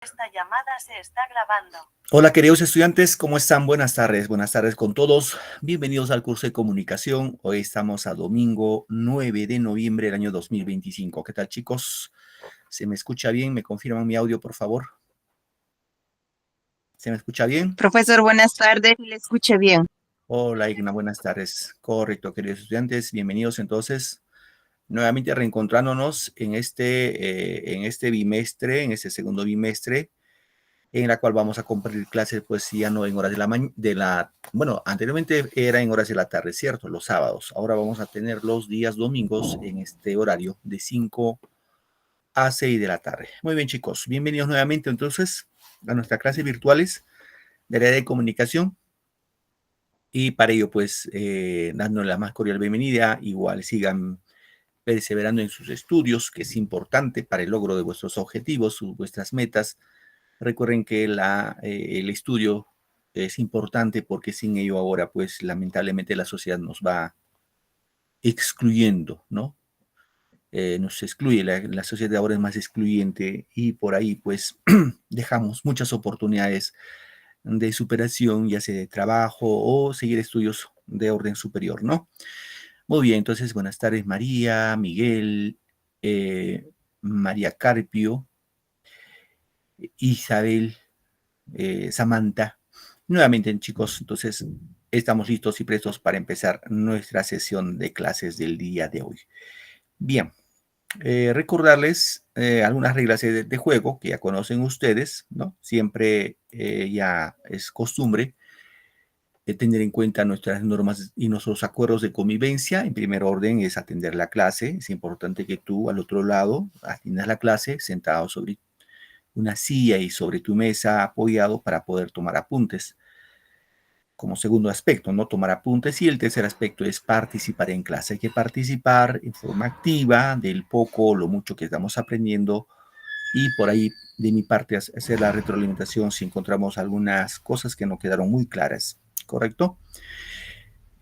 Esta llamada se está grabando. Hola queridos estudiantes, ¿cómo están? Buenas tardes con todos. Bienvenidos al curso de comunicación. Hoy estamos a domingo 9 de noviembre del año 2025. ¿Qué tal, chicos? ¿Se me escucha bien? ¿Me confirman mi audio, por favor? ¿Se me escucha bien? Profesor, buenas tardes, le escuché bien. Hola Igna, buenas tardes. Correcto, queridos estudiantes, bienvenidos entonces. Nuevamente reencontrándonos en este bimestre, en este segundo bimestre, en la cual vamos a compartir clases, pues ya no en horas bueno, anteriormente era en horas de la tarde, ¿cierto? Los sábados. Ahora vamos a tener los días domingos en este horario de 5 a 6 de la tarde. Muy bien, chicos. Bienvenidos nuevamente, entonces, a nuestras clases virtuales de área de comunicación. Y para ello, pues, dándoles la más cordial bienvenida, igual sigan perseverando en sus estudios, que es importante para el logro de vuestros objetivos, vuestras metas. Recuerden que el estudio es importante porque sin ello ahora, pues lamentablemente la sociedad nos va excluyendo, ¿no? Nos excluye, la sociedad ahora es más excluyente y por ahí pues dejamos muchas oportunidades de superación, ya sea de trabajo o seguir estudios de orden superior, ¿no? Muy bien, entonces buenas tardes María, Miguel, María Carpio, Isabel, Samantha. Nuevamente, chicos, entonces estamos listos y prestos para empezar nuestra sesión de clases del día de hoy. Bien, recordarles algunas reglas de juego que ya conocen ustedes, ¿no? Siempre ya es costumbre tener en cuenta nuestras normas y nuestros acuerdos de convivencia. En primer orden es atender la clase. Es importante que tú al otro lado atiendas la clase sentado sobre una silla y sobre tu mesa apoyado para poder tomar apuntes. Como segundo aspecto, ¿no? Tomar apuntes. Y el tercer aspecto es participar en clase. Hay que participar en forma activa del poco o lo mucho que estamos aprendiendo y por ahí de mi parte hacer la retroalimentación si encontramos algunas cosas que no quedaron muy claras, ¿correcto?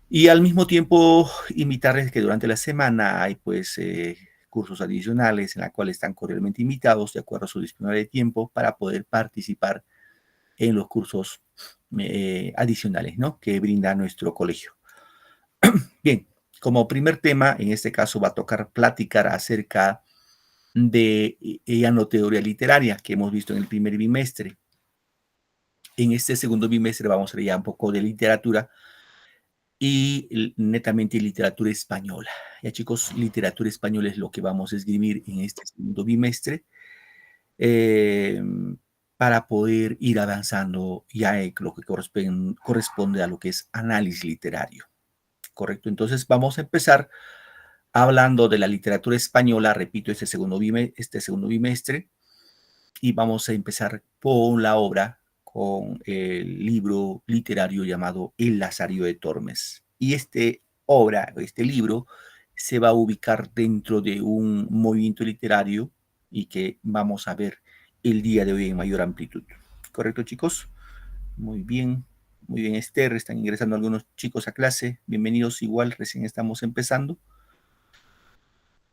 Y al mismo tiempo invitarles que durante la semana hay pues cursos adicionales en la cual están cordialmente invitados de acuerdo a su disponibilidad de tiempo para poder participar en los cursos adicionales, ¿no? Que brinda nuestro colegio. Bien, como primer tema, en este caso va a tocar platicar acerca de no teoría literaria que hemos visto en el primer bimestre. En este segundo bimestre vamos a ver ya un poco de literatura y netamente literatura española. Ya chicos, literatura española es lo que vamos a esgrimir en este segundo bimestre. Para poder ir avanzando ya en lo que corresponde a lo que es análisis literario, ¿correcto? Entonces vamos a empezar hablando de la literatura española, repito, este segundo bimestre, y vamos a empezar con la obra, con el libro literario llamado El Lazarillo de Tormes. Y este libro, se va a ubicar dentro de un movimiento literario y que vamos a ver el día de hoy en mayor amplitud. ¿Correcto, chicos? Muy bien, Esther. Están ingresando algunos chicos a clase. Bienvenidos igual, recién estamos empezando.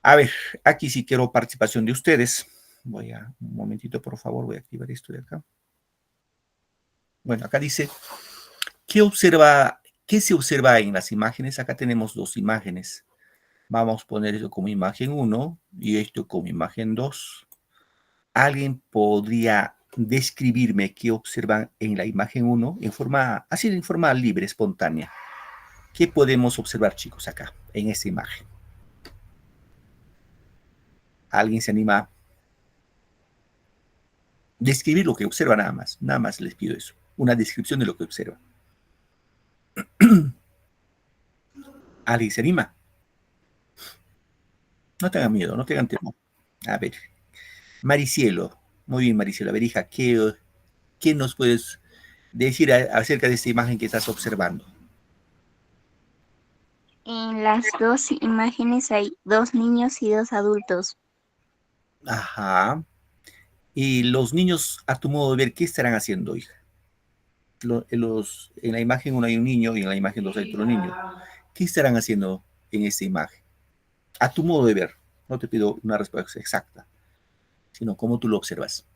A ver, aquí sí quiero participación de ustedes. Un momentito, por favor, voy a activar esto de acá. Bueno, acá dice, ¿qué se observa en las imágenes? Acá tenemos dos imágenes. Vamos a poner esto como imagen 1 y esto como imagen 2. ¿Alguien podría describirme qué observan en la imagen 1 en forma libre, espontánea? ¿Qué podemos observar, chicos, acá, en esta imagen? ¿Alguien se anima a describir lo que observa nada más les pido eso, una descripción de lo que observa? ¿Alguien se anima? No tengan miedo, no tengan temor. A ver, Maricielo, muy bien Maricielo, a ver hija, ¿qué nos puedes decir acerca de esta imagen que estás observando? En las dos imágenes hay dos niños y dos adultos. Ajá. Y los niños, a tu modo de ver, ¿qué estarán haciendo, hija? En la imagen 1 hay un niño y en la imagen 2 hay otro niño. ¿Qué estarán haciendo en esta imagen? A tu modo de ver. No te pido una respuesta exacta, sino cómo tú lo observas.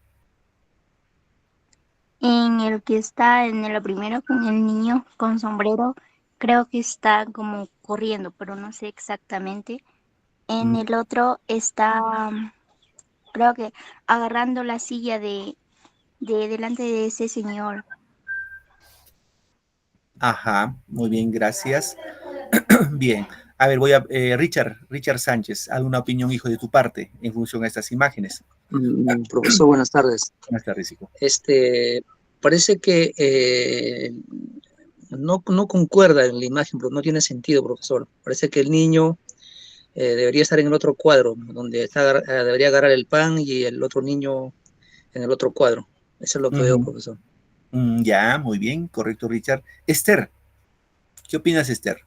En el que está en el primero con el niño con sombrero, creo que está como corriendo, pero no sé exactamente. En Mm, el otro está, creo que agarrando la silla de delante de ese señor. Ajá, muy bien, gracias. Bien, a ver, Richard Sánchez, ¿alguna opinión, hijo, de tu parte en función a estas imágenes? Profesor, buenas tardes. Buenas tardes, hijo. Parece que no concuerda en la imagen, pero no tiene sentido, profesor. Parece que el niño debería estar en el otro cuadro, donde debería agarrar el pan y el otro niño en el otro cuadro. Eso es lo que veo, Ujú. profesor. Ya, muy bien, correcto, Richard. Esther, ¿qué opinas, Esther?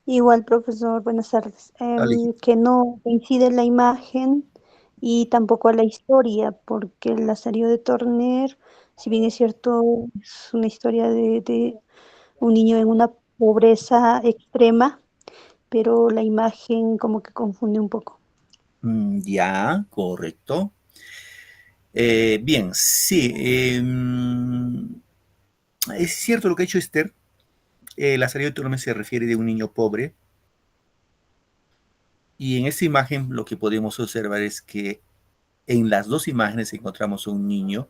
Igual, profesor, buenas tardes. Dale, Que no coincide la imagen y tampoco a la historia, porque el Lazarillo de Torner, si bien es cierto, es una historia de un niño en una pobreza extrema, pero la imagen como que confunde un poco. Ya, correcto. Bien, sí, es cierto lo que ha dicho Esther. La salida de Tormes se refiere de un niño pobre. Y en esta imagen lo que podemos observar es que en las dos imágenes encontramos a un niño.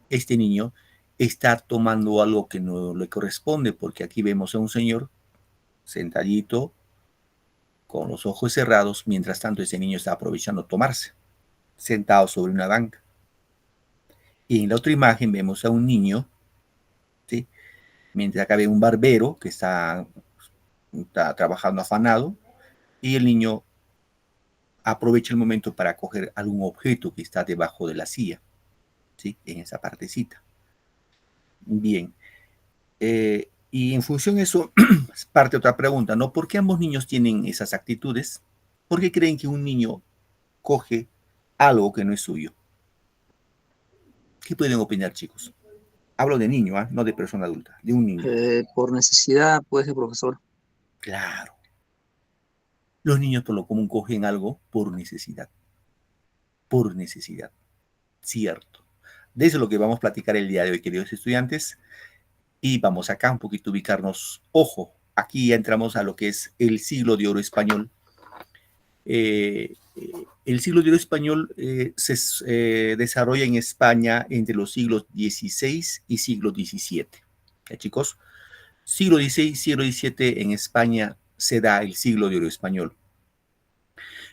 Este niño está tomando algo que no le corresponde, porque aquí vemos a un señor sentadito, con los ojos cerrados, mientras tanto ese niño está aprovechando tomarse, sentado sobre una banca. Y en la otra imagen vemos a un niño, ¿sí? Mientras acá ve un barbero que está trabajando afanado, y el niño aprovecha el momento para coger algún objeto que está debajo de la silla, ¿sí? En esa partecita. Bien. Y en función de eso, parte otra pregunta, ¿no? ¿Por qué ambos niños tienen esas actitudes? ¿Por qué creen que un niño coge algo que no es suyo? ¿Qué pueden opinar, chicos? Hablo de niño, ¿eh? No de persona adulta, de un niño. Por necesidad, puede ser, profesor. Claro. Los niños por lo común cogen algo por necesidad, cierto. De eso es lo que vamos a platicar el día de hoy, queridos estudiantes. Y vamos acá un poquito a ubicarnos. Ojo, aquí ya entramos a lo que es el siglo de oro español. El siglo de oro español se desarrolla en España entre los siglos XVI y siglo XVII. ¿Ya, chicos? Siglo XVI, siglo XVII en España se da el siglo de oro español.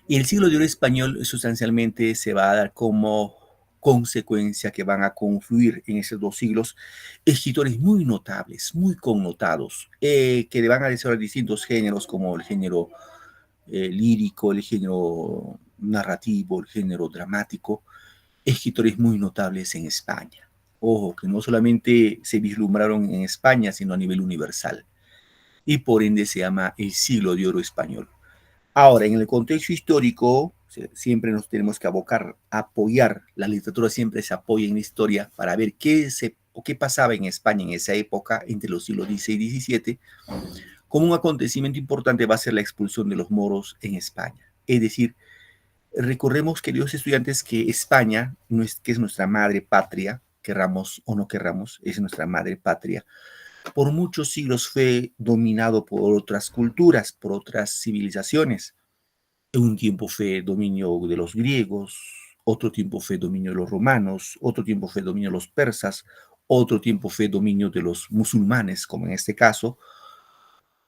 Y el siglo de oro español sustancialmente se va a dar como consecuencia que van a confluir en esos dos siglos escritores muy notables, muy connotados, que van a desarrollar distintos géneros como el género lírico, el género narrativo, el género dramático, escritores muy notables en España. Ojo, que no solamente se vislumbraron en España, sino a nivel universal. Y por ende se llama el siglo de oro español. Ahora, en el contexto histórico, siempre nos tenemos que abocar a apoyar, la literatura siempre se apoya en la historia para ver qué pasaba en España en esa época, entre los siglos XVI y XVII. Como un acontecimiento importante va a ser la expulsión de los moros en España. Es decir, recordemos, queridos estudiantes, que España, que es nuestra madre patria, querramos o no querramos, es nuestra madre patria, por muchos siglos fue dominado por otras culturas, por otras civilizaciones. Un tiempo fue dominio de los griegos, otro tiempo fue dominio de los romanos, otro tiempo fue dominio de los persas, otro tiempo fue dominio de los musulmanes, como en este caso,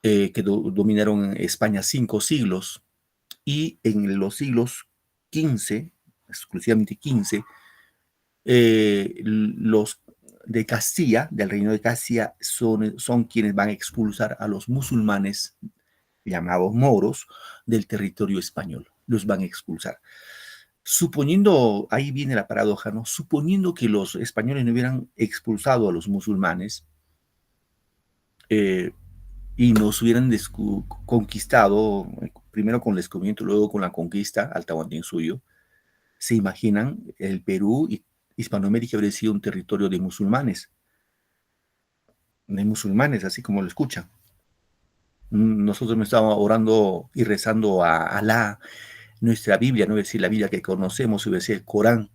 que dominaron España 5 siglos, y en los siglos 15, exclusivamente 15, los de Castilla, del reino de Castilla, son quienes van a expulsar a los musulmanes llamados moros del territorio español. Los van a expulsar. Suponiendo, ahí viene la paradoja, ¿no? Suponiendo que los españoles no hubieran expulsado a los musulmanes eh, y nos hubieran conquistado, primero con el descubrimiento, luego con la conquista al Tahuantinsuyo, se imaginan el Perú y Hispanoamérica habría sido un territorio de musulmanes, así como lo escuchan. Nosotros me estábamos orando y rezando a Alá, nuestra Biblia, no es decir, la Biblia que conocemos, es decir, el Corán,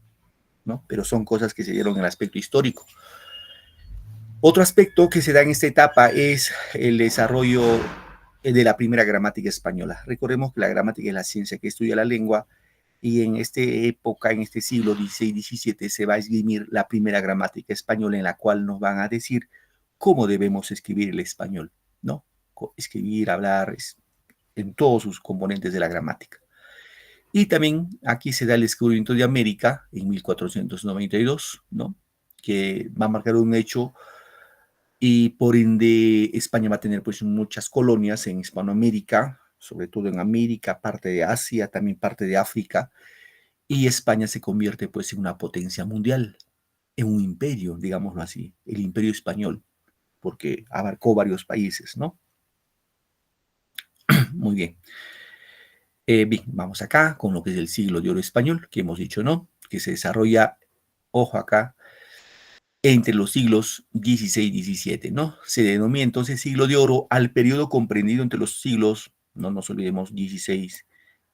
¿no? Pero son cosas que se dieron en el aspecto histórico. Otro aspecto que se da en esta etapa es el desarrollo de la primera gramática española. Recordemos que la gramática es la ciencia que estudia la lengua y en esta época, en este siglo XVI-XVII, se va a esgrimir la primera gramática española en la cual nos van a decir cómo debemos escribir el español, ¿no? Escribir, hablar, en todos sus componentes de la gramática. Y también aquí se da el descubrimiento de América en 1492, ¿no? Que va a marcar un hecho y por ende España va a tener pues muchas colonias en Hispanoamérica, sobre todo en América, parte de Asia, también parte de África, y España se convierte pues en una potencia mundial, en un imperio, digámoslo así, el imperio español, porque abarcó varios países, ¿no? Muy bien. Bien, vamos acá con lo que es el siglo de oro español, que hemos dicho, ¿no? Que se desarrolla, ojo acá, entre los siglos XVI y XVII, ¿no? Se denomina entonces siglo de oro al periodo comprendido entre los siglos, no nos olvidemos, XVI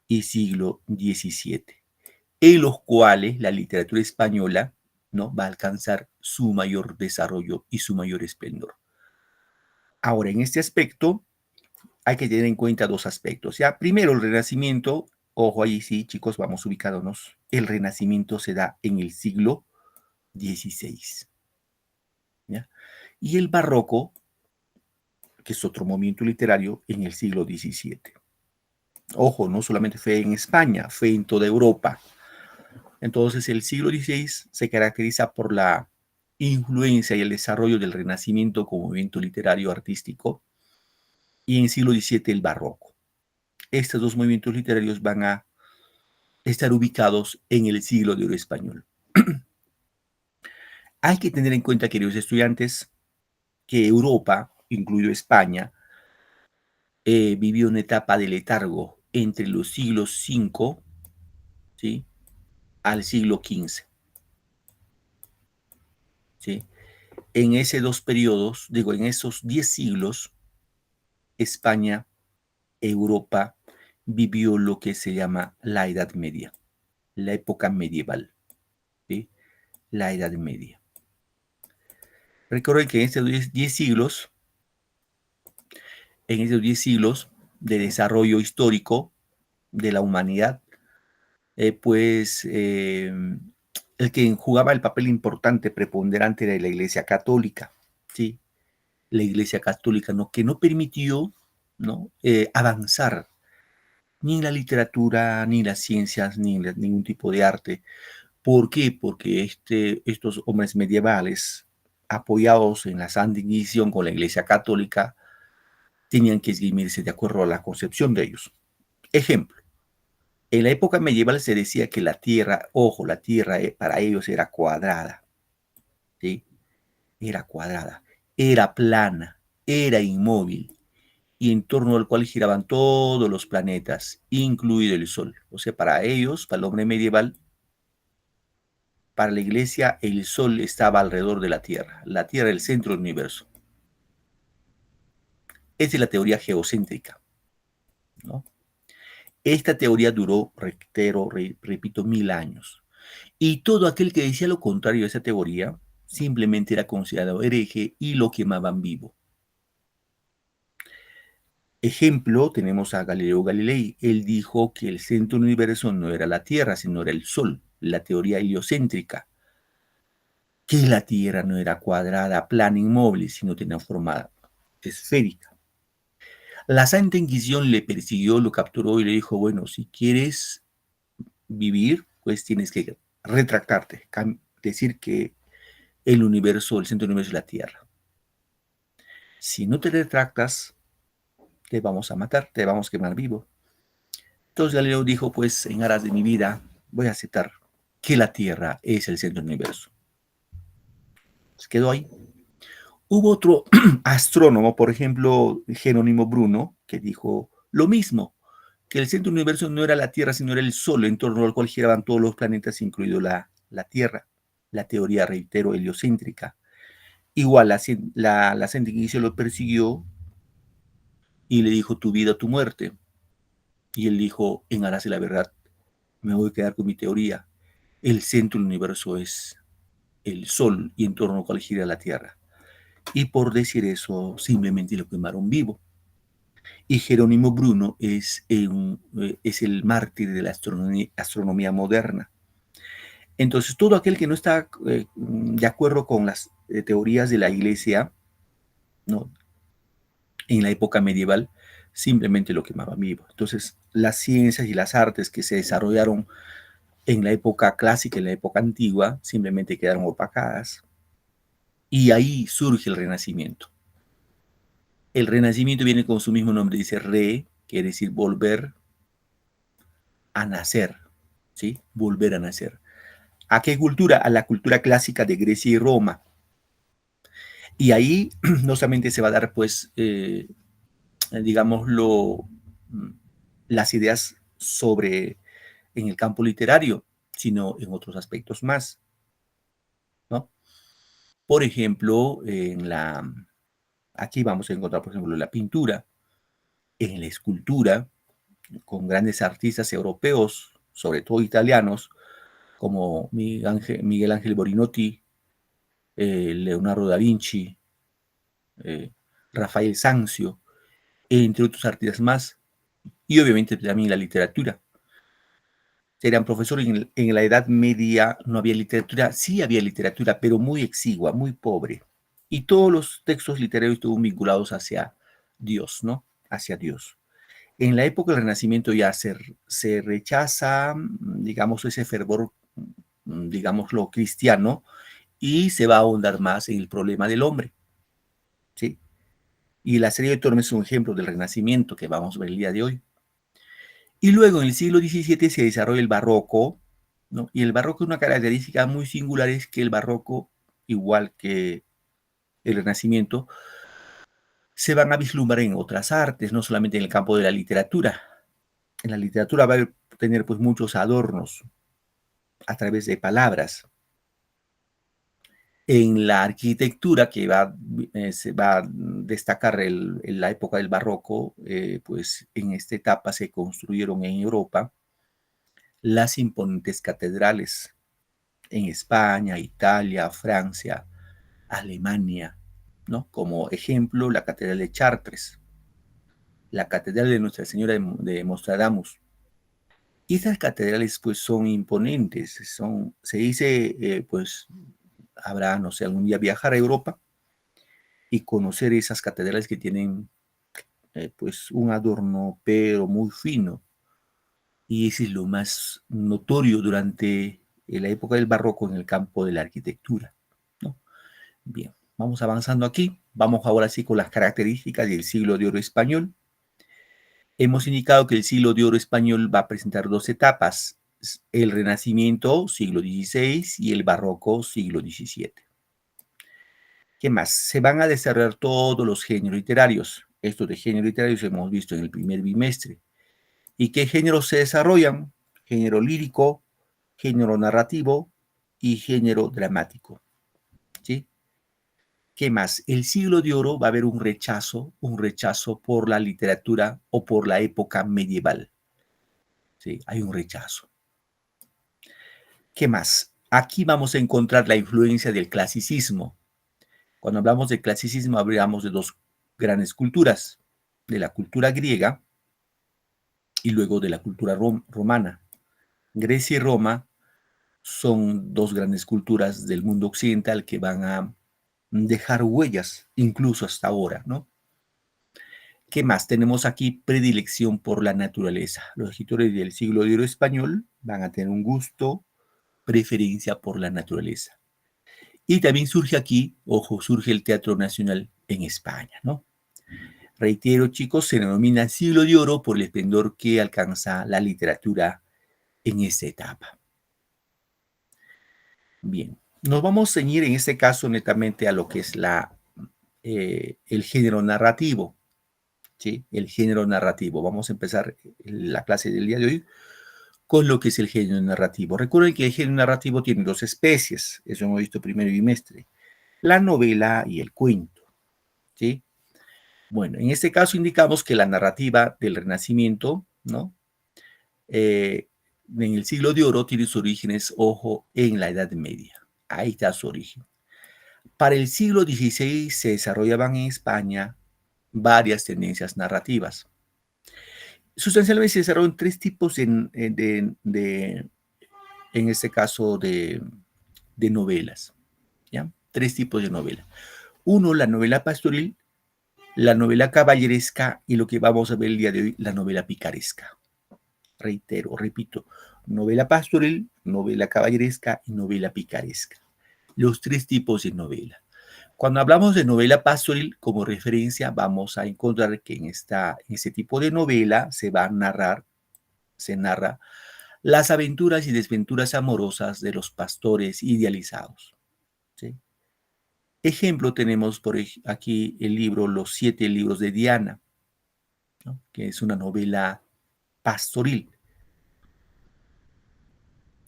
y siglo XVII, en los cuales la literatura española, ¿no? Va a alcanzar su mayor desarrollo y su mayor esplendor. Ahora, en este aspecto, hay que tener en cuenta dos aspectos, ¿ya? Primero, el Renacimiento, ojo ahí sí, chicos, vamos ubicándonos. El Renacimiento se da en el siglo XVI, ¿ya? Y el Barroco, que es otro movimiento literario, en el siglo XVII. Ojo, no solamente fue en España, fue en toda Europa. Entonces, el siglo XVI se caracteriza por la influencia y el desarrollo del Renacimiento como movimiento literario artístico, y en el siglo XVII el Barroco. Estos dos movimientos literarios van a estar ubicados en el siglo de oro español. Hay que tener en cuenta, queridos estudiantes, que Europa, incluido España, vivió una etapa de letargo entre los siglos V, ¿sí?, al siglo XV. ¿Sí? En esos dos periodos, digo, en esos 10 siglos, España, Europa, vivió lo que se llama la Edad Media, la época medieval, ¿sí? La Edad Media. Recuerden que en estos 10 siglos, de desarrollo histórico de la humanidad, el que jugaba el papel importante, preponderante, era la Iglesia Católica, ¿sí? La Iglesia Católica, ¿no?, que no permitió, ¿no?, avanzar ni en la literatura, ni en las ciencias, ni en ningún tipo de arte. ¿Por qué? Porque estos hombres medievales, apoyados en la Santa Inquisición con la Iglesia Católica, tenían que esgrimirse de acuerdo a la concepción de ellos. Ejemplo, en la época medieval se decía que la tierra, ojo, la tierra para ellos era cuadrada, ¿sí? Era cuadrada, era plana, era inmóvil, y en torno al cual giraban todos los planetas, incluido el Sol. O sea, para ellos, para el hombre medieval, para la Iglesia, el Sol estaba alrededor de la Tierra. La Tierra era el centro del universo. Esa es la teoría geocéntrica, ¿no? Esta teoría duró, repito, 1000 años. Y todo aquel que decía lo contrario de esa teoría simplemente era considerado hereje y lo quemaban vivo. Ejemplo, tenemos a Galileo Galilei. Él dijo que el centro del universo no era la Tierra, sino era el Sol, la teoría heliocéntrica. Que la Tierra no era cuadrada, plana, inmóvil, sino tenía forma esférica. La Santa Inquisición le persiguió, lo capturó y le dijo, bueno, si quieres vivir, pues tienes que retractarte, decir que el universo, el centro del universo es la Tierra. Si no te retractas, te vamos a matar, te vamos a quemar vivo. Entonces Galileo dijo, pues en aras de mi vida, voy a aceptar que la Tierra es el centro del universo. Se quedó ahí. Hubo otro astrónomo, por ejemplo, Jerónimo Bruno, que dijo lo mismo, que el centro del universo no era la Tierra, sino era el Sol, en torno al cual giraban todos los planetas, incluido la Tierra. La teoría, reitero, heliocéntrica. Igual la Santa Inquisición lo persiguió y le dijo, tu vida, tu muerte. Y él dijo, en aras de la verdad, me voy a quedar con mi teoría. El centro del universo es el Sol y en torno al cual gira la Tierra. Y por decir eso, simplemente lo quemaron vivo. Y Jerónimo Bruno es el mártir de la astronomía moderna. Entonces, todo aquel que no está de acuerdo con las teorías de la Iglesia, ¿no?, en la época medieval, simplemente lo quemaba vivo. Entonces, las ciencias y las artes que se desarrollaron en la época clásica, en la época antigua, simplemente quedaron opacadas. Y ahí surge el Renacimiento. El Renacimiento viene con su mismo nombre, dice quiere decir volver a nacer, ¿sí? Volver a nacer. ¿A qué cultura? A la cultura clásica de Grecia y Roma. Y ahí no solamente se va a dar, pues, digámoslo, las ideas sobre en el campo literario, sino en otros aspectos más, ¿no? Por ejemplo, aquí vamos a encontrar, por ejemplo, la pintura, en la escultura, con grandes artistas europeos, sobre todo italianos, como Miguel Ángel Borinotti, Leonardo da Vinci, Rafael Sanzio, entre otros artistas más, y obviamente también la literatura. Eran profesores en la Edad Media, no había literatura, sí había literatura, pero muy exigua, muy pobre. Y todos los textos literarios estuvieron vinculados hacia Dios, ¿no? Hacia Dios. En la época del Renacimiento ya se rechaza, digamos, ese fervor, digámoslo, cristiano, y se va a ahondar más en el problema del hombre, ¿sí? Y la serie de Tormes es un ejemplo del Renacimiento que vamos a ver el día de hoy. Y luego en el siglo XVII se desarrolla el barroco, ¿no? Y el barroco es una característica muy singular, es que el barroco, igual que el Renacimiento, se van a vislumbrar en otras artes, no solamente en el campo de la literatura. En la literatura va a tener pues muchos adornos a través de palabras. En la arquitectura, que se va a destacar en la época del barroco, pues en esta etapa se construyeron en Europa las imponentes catedrales en España, Italia, Francia, Alemania, ¿no? Como ejemplo, la Catedral de Chartres, la Catedral de Nuestra Señora de Mostradamus. Y estas catedrales, pues, son imponentes, se dice, pues, habrá, no sé, algún día viajar a Europa y conocer esas catedrales que tienen, pues, un adorno, pero muy fino. Y ese es lo más notorio durante la época del barroco en el campo de la arquitectura, ¿no? Bien, vamos avanzando aquí. Vamos ahora sí con las características del siglo de oro español. Hemos indicado que el siglo de oro español va a presentar dos etapas: el Renacimiento, siglo XVI, y el Barroco, siglo XVII. ¿Qué más? Se van a desarrollar todos los géneros literarios. Estos de géneros literarios hemos visto en el primer bimestre. ¿Y qué géneros se desarrollan? Género lírico, género narrativo y género dramático, ¿sí? ¿Qué más? El siglo de oro va a haber un rechazo por la literatura o por la época medieval. Sí, hay un rechazo. ¿Qué más? Aquí vamos a encontrar la influencia del clasicismo. Cuando hablamos de clasicismo, hablamos de dos grandes culturas, de la cultura griega y luego de la cultura romana. Grecia y Roma son dos grandes culturas del mundo occidental que van a dejar huellas, incluso hasta ahora, ¿no? ¿Qué más? Tenemos aquí predilección por la naturaleza. Los escritores del siglo de oro español van a tener un gusto, preferencia por la naturaleza. Y también surge aquí, ojo, surge el Teatro Nacional en España, ¿no? Reitero, chicos, se denomina siglo de oro por el esplendor que alcanza la literatura en esta etapa. Bien, nos vamos a ceñir en este caso netamente a lo que es el género narrativo, ¿sí? El género narrativo. Vamos a empezar la clase del día de hoy con lo que es el género narrativo. Recuerden que el género narrativo tiene dos especies, eso hemos visto primer bimestre: la novela y el cuento, ¿sí? Bueno, en este caso indicamos que la narrativa del Renacimiento, ¿no? en el siglo de oro tiene sus orígenes, ojo, en la Edad Media. Ahí está su origen. Para el siglo XVI se desarrollaban en España varias tendencias narrativas. Sustancialmente se desarrollaron tres tipos en este caso, de novelas. ¿Ya? Tres tipos de novela. Uno, la novela pastoril, la novela caballeresca y lo que vamos a ver el día de hoy, la novela picaresca. Reitero, repito, novela pastoril, novela caballeresca y novela picaresca. Los tres tipos de novela. Cuando hablamos de novela pastoril, como referencia, vamos a encontrar que en este tipo de novela se narra las aventuras y desventuras amorosas de los pastores idealizados. ¿Sí? Ejemplo, tenemos por aquí el libro Los 7 libros de Diana, ¿no? Que es una novela pastoril.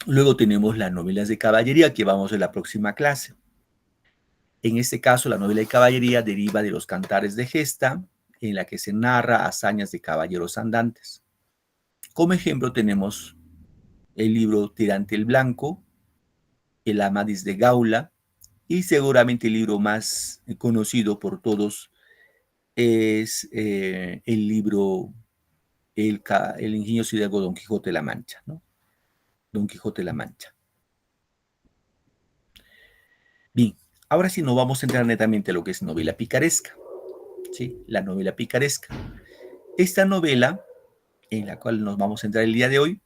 Luego tenemos las novelas de caballería que vamos a ver en la próxima clase. En este caso, la novela de caballería deriva de los cantares de gesta, en la que se narra hazañas de caballeros andantes. Como ejemplo tenemos el libro Tirante el Blanco, El Amadís de Gaula, y seguramente el libro más conocido por todos es el libro El ingenioso hidalgo Don Quijote de la Mancha, ¿no? Don Quijote de la Mancha. Bien, ahora sí nos vamos a entrar netamente a lo que es novela picaresca. ¿Sí? La novela picaresca. Esta novela, en la cual nos vamos a entrar el día de hoy,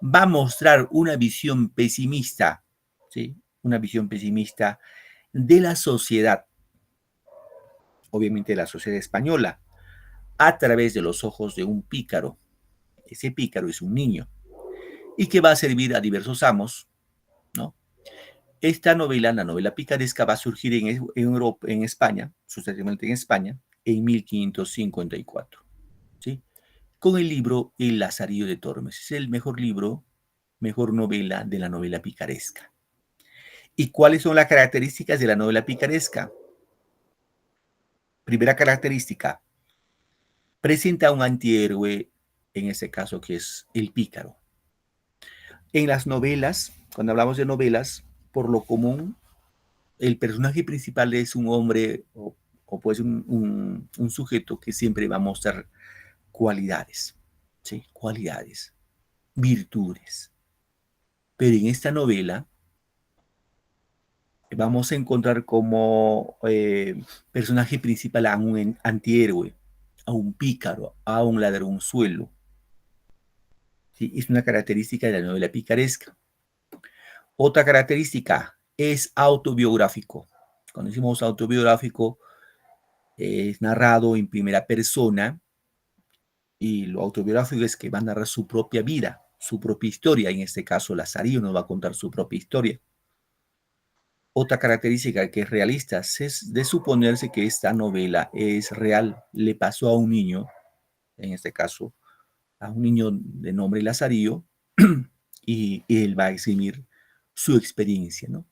va a mostrar una visión pesimista, ¿sí? Una visión pesimista de la sociedad, obviamente de la sociedad española, a través de los ojos de un pícaro. Ese pícaro es un niño y que va a servir a diversos amos, ¿no? Esta novela, la novela picaresca, va a surgir en Europa, en España, sucesivamente en España, en 1554, ¿sí? Con el libro El Lazarillo de Tormes. Es el mejor libro, mejor novela de la novela picaresca. ¿Y cuáles son las características de la novela picaresca? Primera característica, presenta a un antihéroe, en este caso que es el pícaro. En las novelas, cuando hablamos de novelas, por lo común, el personaje principal es un hombre o puede ser un sujeto que siempre va a mostrar cualidades, ¿sí? Cualidades, virtudes. Pero en esta novela vamos a encontrar como personaje principal a un antihéroe, a un pícaro, a un ladronzuelo. ¿Sí? Es una característica de la novela picaresca. Otra característica es autobiográfico. Cuando decimos autobiográfico, es narrado en primera persona, y lo autobiográfico es que va a narrar su propia vida, su propia historia. En este caso, Lazarillo nos va a contar su propia historia. Otra característica que es realista es de suponerse que esta novela es real. Le pasó a un niño, en este caso, a un niño de nombre Lazarillo, y él va a exhibir su experiencia, ¿no?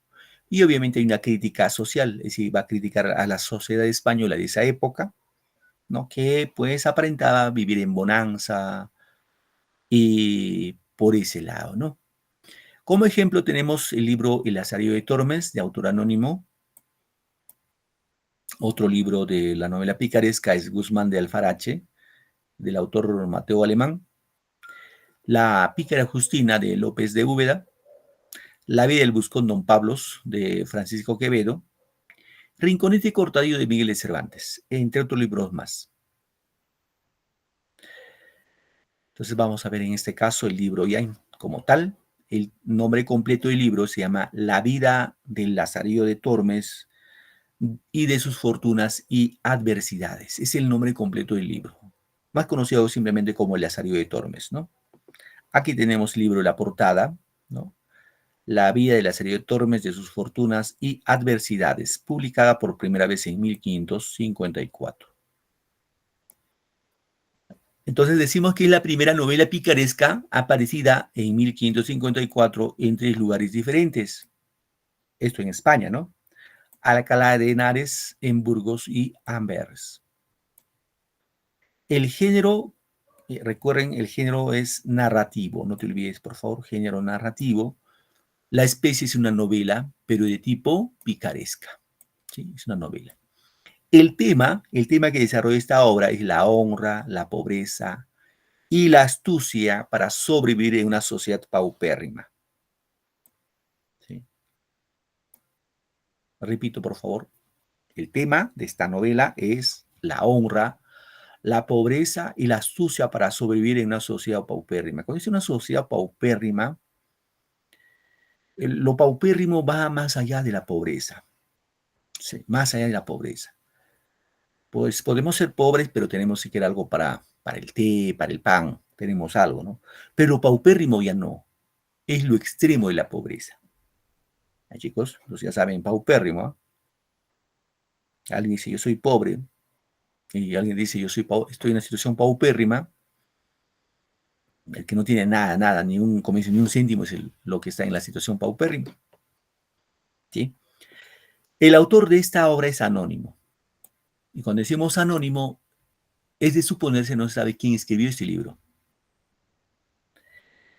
Y obviamente hay una crítica social, es decir, va a criticar a la sociedad española de esa época, ¿no? Que pues aparentaba vivir en bonanza y por ese lado, ¿no? Como ejemplo tenemos el libro El Lazarillo de Tormes, de autor anónimo. Otro libro de la novela picaresca es Guzmán de Alfarache, del autor Mateo Alemán. La pícara Justina, de López de Úbeda. La vida del buscón Don Pablos, de Francisco Quevedo. Rinconete y Cortadillo, de Miguel de Cervantes, entre otros libros más. Entonces vamos a ver en este caso el libro ya como tal. El nombre completo del libro se llama La vida del Lazarillo de Tormes y de sus fortunas y adversidades. Es el nombre completo del libro, más conocido simplemente como El Lazarillo de Tormes, ¿no? Aquí tenemos el libro de la portada, ¿no? La vida del Lazarillo de Tormes, de sus fortunas y adversidades, publicada por primera vez en 1554. Entonces decimos que es la primera novela picaresca aparecida en 1554 en 3 lugares diferentes. Esto en España, ¿no? Alcalá de Henares, en Burgos y Amberes. El género Recuerden, el género es narrativo, no te olvides, por favor, género narrativo. La especie es una novela, pero de tipo picaresca. ¿Sí? Es una novela. El tema que desarrolla esta obra es la honra, la pobreza y la astucia para sobrevivir en una sociedad paupérrima. ¿Sí? Repito, por favor, el tema de esta novela es la honra, la pobreza y la astucia para sobrevivir en una sociedad paupérrima. Cuando dice una sociedad paupérrima, lo paupérrimo va más allá de la pobreza. Sí, más allá de la pobreza. Pues podemos ser pobres, pero tenemos siquiera algo para el té, para el pan, tenemos algo, ¿no? Pero paupérrimo ya no, es lo extremo de la pobreza. Chicos, pues ya saben, paupérrimo. Alguien dice, yo soy pobre, y alguien dice, estoy en una situación paupérrima. El que no tiene nada, ni un céntimo es lo que está en la situación paupérrima. ¿Sí? El autor de esta obra es anónimo. Y cuando decimos anónimo, es de suponerse no se sabe quién escribió este libro.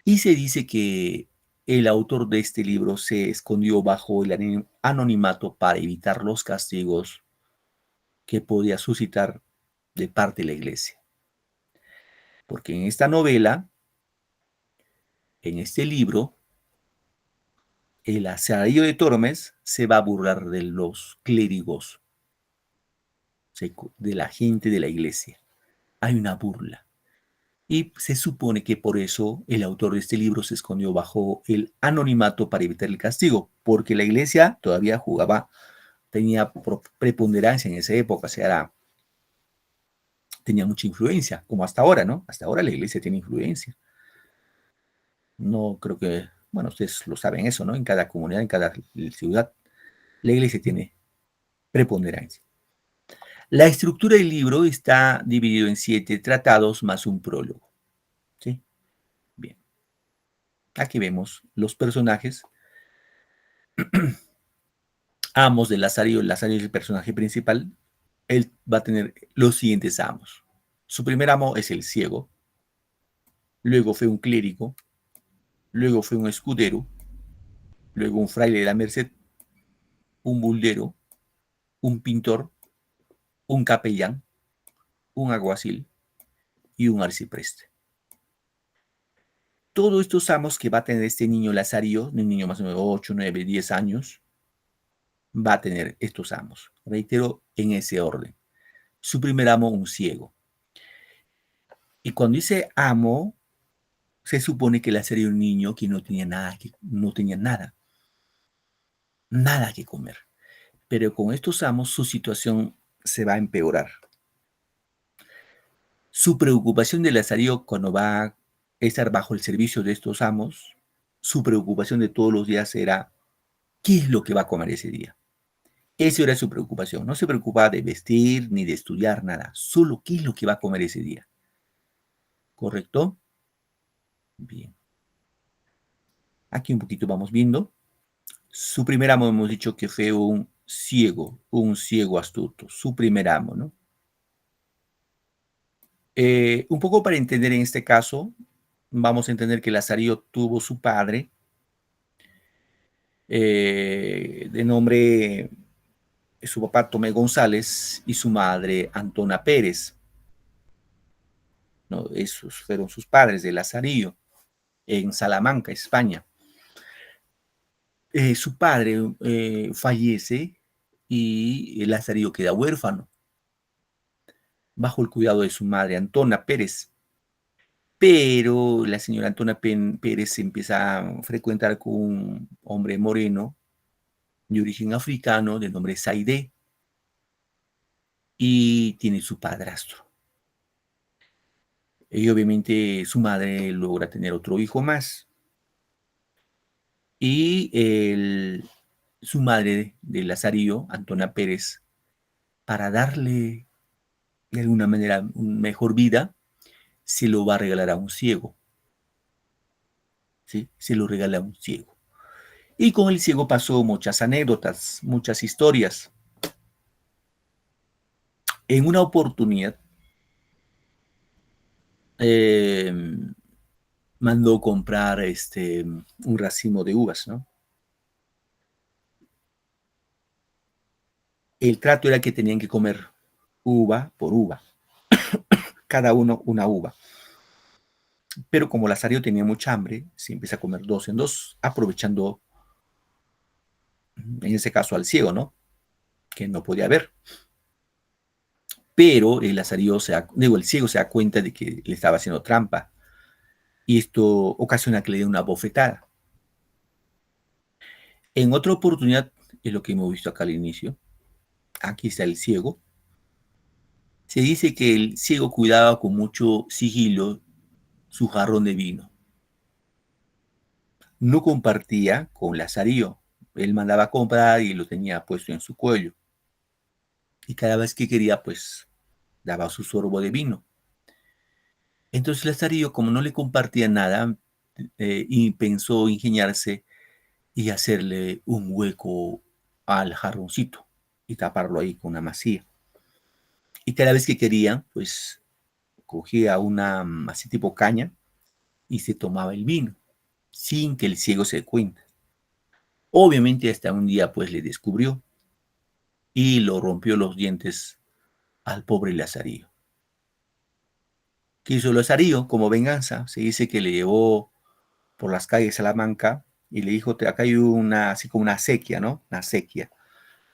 Y se dice que el autor de este libro se escondió bajo el anonimato para evitar los castigos que podía suscitar de parte de la iglesia. Porque en esta novela, en este libro, el Lazarillo de Tormes se va a burlar de los clérigos, de la gente de la iglesia. Hay una burla. Y se supone que por eso el autor de este libro se escondió bajo el anonimato para evitar el castigo, porque la iglesia todavía tenía preponderancia en esa época, o sea, tenía mucha influencia, como hasta ahora, ¿no? Hasta ahora la iglesia tiene influencia. No creo que, bueno, ustedes lo saben eso, ¿no? En cada comunidad, en cada ciudad, la iglesia tiene preponderancia. La estructura del libro está dividido en 7 tratados más un prólogo. ¿Sí? Bien. Aquí vemos los personajes. Amos de Lazarillo. Lazarillo es el personaje principal. Él va a tener los siguientes amos. Su primer amo es el ciego. Luego fue un clérigo. Luego fue un escudero. Luego un fraile de la Merced. Un buldero. Un pintor. Un capellán. Un alguacil. Y un arcipreste. Todos estos amos que va a tener este niño Lazarillo, un niño más o menos 8, 9, 10 años, va a tener estos amos. Reitero, en ese orden. Su primer amo, un ciego. Y cuando dice amo, se supone que Lazarillo era un niño que no tenía nada que comer. Pero con estos amos su situación se va a empeorar. Su preocupación de Lazarillo cuando va a estar bajo el servicio de estos amos, su preocupación de todos los días era ¿qué es lo que va a comer ese día? Esa era su preocupación. No se preocupaba de vestir ni de estudiar nada. Solo qué es lo que va a comer ese día. ¿Correcto? Bien. Aquí un poquito vamos viendo. Su primer amo hemos dicho que fue un ciego astuto. Su primer amo, ¿no? Un poco para entender en este caso, vamos a entender que Lazarillo tuvo su padre de nombre, su papá Tomé González y su madre Antona Pérez. ¿No? Esos fueron sus padres de Lazarillo en Salamanca, España. Su padre fallece y Lazarillo queda huérfano bajo el cuidado de su madre Antona Pérez. Pero la señora Antona Pérez empieza a frecuentar con un hombre moreno de origen africano de nombre Saidé y tiene su padrastro. Y obviamente su madre logra tener otro hijo más. Y su madre de Lazarillo, Antona Pérez, para darle de alguna manera una mejor vida, se lo va a regalar a un ciego. ¿Sí? Se lo regala a un ciego. Y con el ciego pasó muchas anécdotas, muchas historias. En una oportunidad, mandó comprar un racimo de uvas, ¿no? El trato era que tenían que comer uva por uva, cada uno una uva. Pero como Lazario tenía mucha hambre, se empieza a comer dos en dos, aprovechando, en ese caso, al ciego, ¿no? Que no podía ver. Pero el Lazario el ciego se da cuenta de que le estaba haciendo trampa. Y esto ocasiona que le dé una bofetada. En otra oportunidad, es lo que hemos visto acá al inicio, aquí está el ciego. Se dice que el ciego cuidaba con mucho sigilo su jarrón de vino. No compartía con Lazario. Él mandaba a comprar y lo tenía puesto en su cuello. Y cada vez que quería, pues, daba su sorbo de vino. Entonces Lazario, como no le compartía nada, y pensó ingeniarse y hacerle un hueco al jarroncito y taparlo ahí con una masía. Y cada vez que quería, pues, cogía una, así tipo caña, y se tomaba el vino, sin que el ciego se dé cuenta. Obviamente hasta un día, pues, le descubrió y lo rompió los dientes al pobre Lazario. ¿Qué hizo Lazario como venganza? Se dice que le llevó por las calles de Salamanca y le dijo, acá hay una, así como una acequia, ¿no? Una acequia.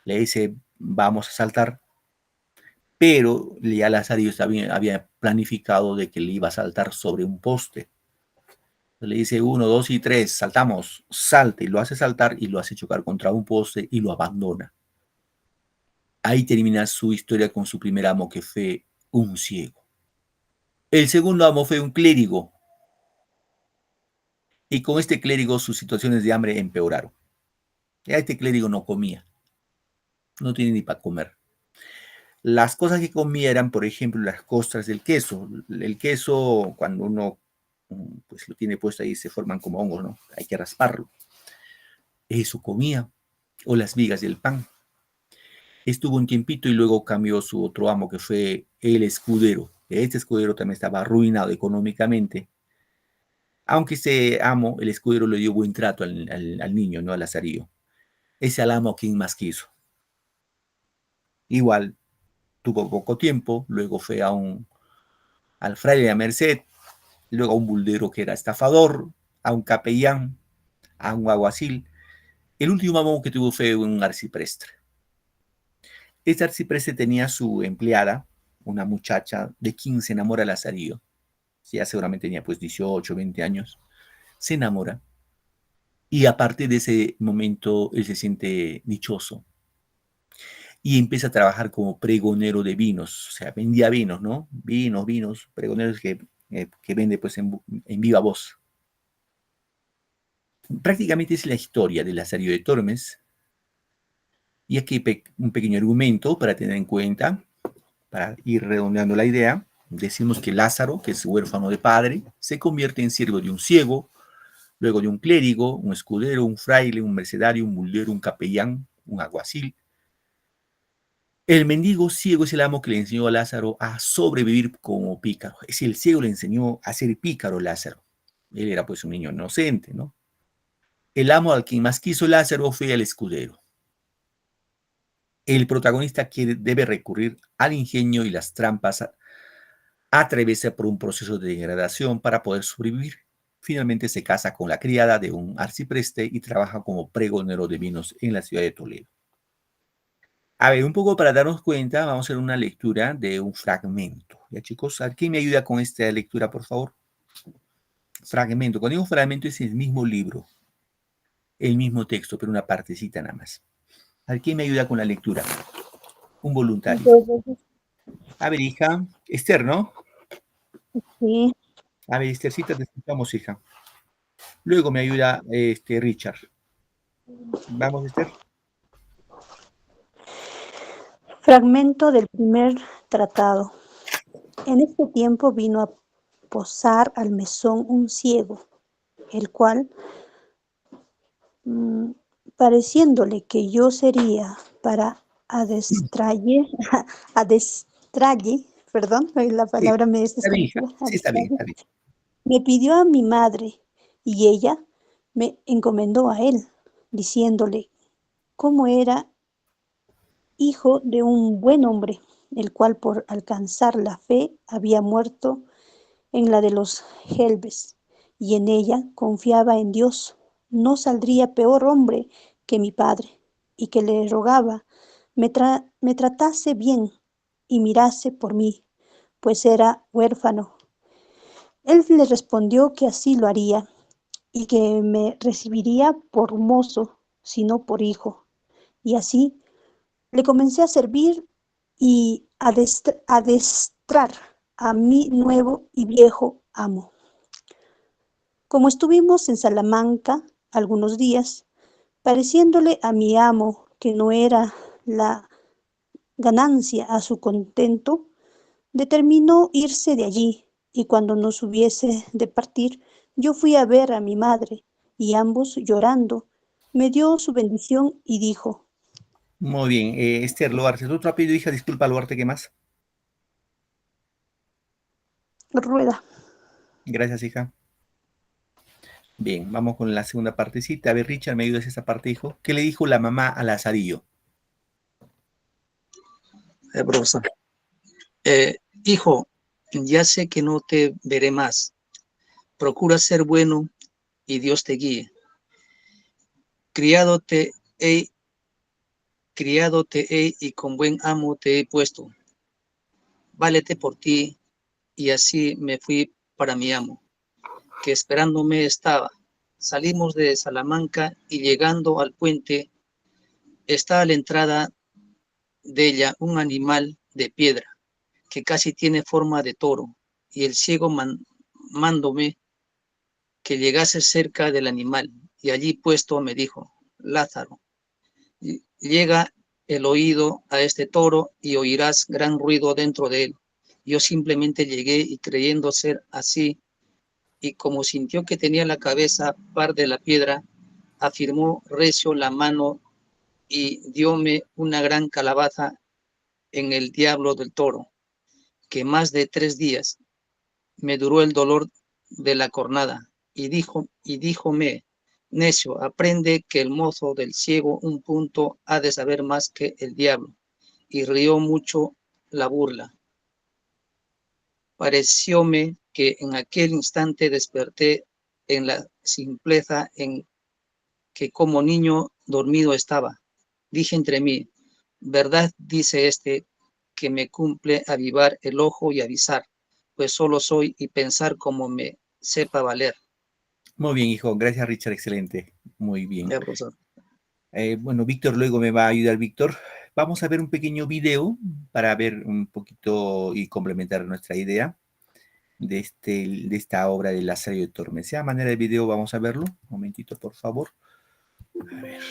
Le dice, vamos a saltar, pero ya Lazario había planificado de que le iba a saltar sobre un poste. Le dice 1, 2 y 3, saltamos, salte, y lo hace saltar y lo hace chocar contra un poste y lo abandona. Ahí termina su historia con su primer amo, que fue un ciego. El segundo amo fue un clérigo, y con este clérigo sus situaciones de hambre empeoraron. Ya este clérigo no comía, no tiene ni para comer. Las cosas que comía eran, por ejemplo, las costras del queso. El queso, cuando uno pues lo tiene puesto ahí, se forman como hongos, ¿no? Hay que rasparlo. Eso comía, o las vigas del pan. Estuvo un tiempito y luego cambió su otro amo, que fue el escudero. Este escudero también estaba arruinado económicamente, aunque este amo, el escudero, le dio buen trato al niño, ¿no? Al Lazario. Ese al amo quien más quiso. Igual, tuvo poco tiempo, luego fue al fraile de Merced, luego a un buldero que era estafador, a un capellán, a un alguacil. El último amo que tuvo fue un arcipreste. Este arcipreste tenía su empleada, una muchacha de quien se enamora Lazario. Ya seguramente tenía pues 18, 20 años. Se enamora. Y a partir de ese momento él se siente dichoso. Y empieza a trabajar como pregonero de vinos. O sea, vendía vinos, ¿no? Vinos, pregoneros que vende pues en viva voz. Prácticamente es la historia de Lazario de Tormes. Y aquí un pequeño argumento para tener en cuenta, para ir redondeando la idea. Decimos que Lázaro, que es huérfano de padre, se convierte en siervo de un ciego, luego de un clérigo, un escudero, un fraile, un mercedario, un buldero, un capellán, un alguacil. El mendigo ciego es el amo que le enseñó a Lázaro a sobrevivir como pícaro. Es decir, el ciego le enseñó a ser pícaro a Lázaro. Él era pues un niño inocente, ¿no? El amo al quien más quiso Lázaro fue el escudero. El protagonista debe recurrir al ingenio y las trampas, atreverse por un proceso de degradación para poder sobrevivir. Finalmente se casa con la criada de un arcipreste y trabaja como pregonero de vinos en la ciudad de Toledo. A ver, un poco para darnos cuenta, vamos a hacer una lectura de un fragmento. ¿Ya, chicos? ¿Quién me ayuda con esta lectura, por favor? Fragmento. Cuando digo fragmento es el mismo libro, el mismo texto, pero una partecita nada más. ¿Quién me ayuda con la lectura? Un voluntario. A ver, hija. Esther, ¿no? Sí. A ver, Esthercita, te escuchamos, hija. Luego me ayuda Richard. Vamos, Esther. Fragmento del primer tratado. En este tiempo vino a posar al mesón un ciego, el cual, pareciéndole que yo sería para adestralle perdón, la Sí, palabra me es está bien, hija. desconocida. Sí, está bien, está bien. Me pidió a mi madre y ella me encomendó a él, diciéndole cómo era hijo de un buen hombre, el cual por alcanzar la fe había muerto en la de los Helves, y en ella confiaba en Dios. No saldría peor hombre que mi padre, y que le rogaba me tratase bien y mirase por mí, pues era huérfano. Él le respondió que así lo haría, y que me recibiría por mozo, sino por hijo. Y así le comencé a servir y a adestrar a mi nuevo y viejo amo. Como estuvimos en Salamanca algunos días, pareciéndole a mi amo que no era la ganancia a su contento, determinó irse de allí, y cuando nos hubiese de partir, yo fui a ver a mi madre, y ambos llorando, me dio su bendición y dijo, Muy bien. Esther Luarte, tu otro apellido, hija, disculpa, Luarte, ¿qué más? Rueda. Gracias, hija. Bien, vamos con la segunda partecita. A ver, Richard, ¿me ayudas esa parte, hijo? ¿Qué le dijo la mamá a Lazarillo? Profesor. Hijo, ya sé que no te veré más. Procura ser bueno y Dios te guíe. Criado te he y con buen amo te he puesto. Válete por ti, y así me fui para mi amo, que esperándome estaba. Salimos de Salamanca y llegando al puente, está a la entrada de ella un animal de piedra, que casi tiene forma de toro, y el ciego mándome que llegase cerca del animal, y allí puesto me dijo, Lázaro, llega el oído a este toro y oirás gran ruido dentro de él. Yo simplemente llegué y creyendo ser así, y como sintió que tenía la cabeza par de la piedra, afirmó recio la mano y dióme una gran calabaza en el diablo del toro, que más de 3 días me duró el dolor de la cornada, y díjome, necio, aprende que el mozo del ciego un punto ha de saber más que el diablo, y rió mucho la burla. Parecióme que en aquel instante desperté en la simpleza en que como niño dormido estaba. Dije entre mí, verdad dice este, que me cumple avivar el ojo y avisar, pues solo soy y pensar como me sepa valer. Muy bien, hijo. Gracias, Richard. Excelente. Muy bien. Ya, profesor. Bueno, Víctor luego me va a ayudar, Víctor. Vamos a ver un pequeño video para ver un poquito y complementar nuestra idea de esta obra de Lazarillo de Tormes. Sea manera de video, vamos a verlo. Un momentito, por favor. A ver.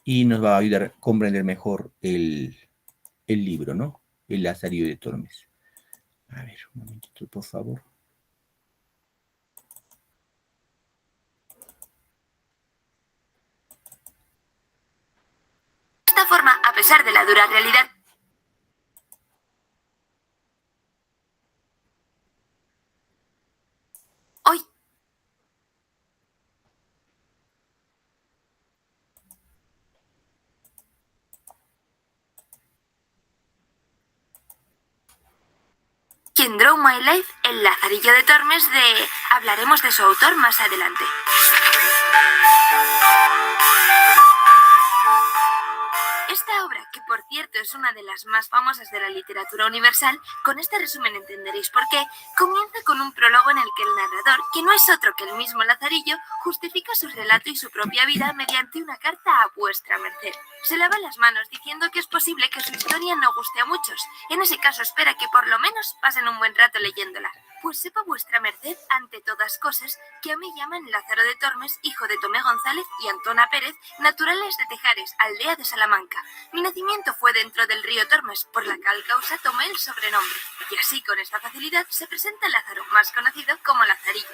Y nos va a ayudar a comprender mejor el libro, ¿no? El Lazarillo de Tormes. A ver, un momentito, por favor. De esta forma, a pesar de la dura realidad, hoy en Draw My Life, el Lazarillo de Tormes hablaremos de su autor más adelante. Esta obra, que por cierto es una de las más famosas de la literatura universal, con este resumen entenderéis por qué, comienza con un prólogo en el que el narrador, que no es otro que el mismo Lazarillo, justifica su relato y su propia vida mediante una carta a vuestra merced. Se lava las manos diciendo que es posible que su historia no guste a muchos. En ese caso espera que por lo menos pasen un buen rato leyéndola. Pues sepa vuestra merced, ante todas cosas, que a mí llaman Lázaro de Tormes, hijo de Tomé González y Antona Pérez, naturales de Tejares, aldea de Salamanca. Mi nacimiento fue dentro del río Tormes, por la cual causa tomé el sobrenombre. Y así, con esta facilidad, se presenta Lázaro, más conocido como Lazarillo.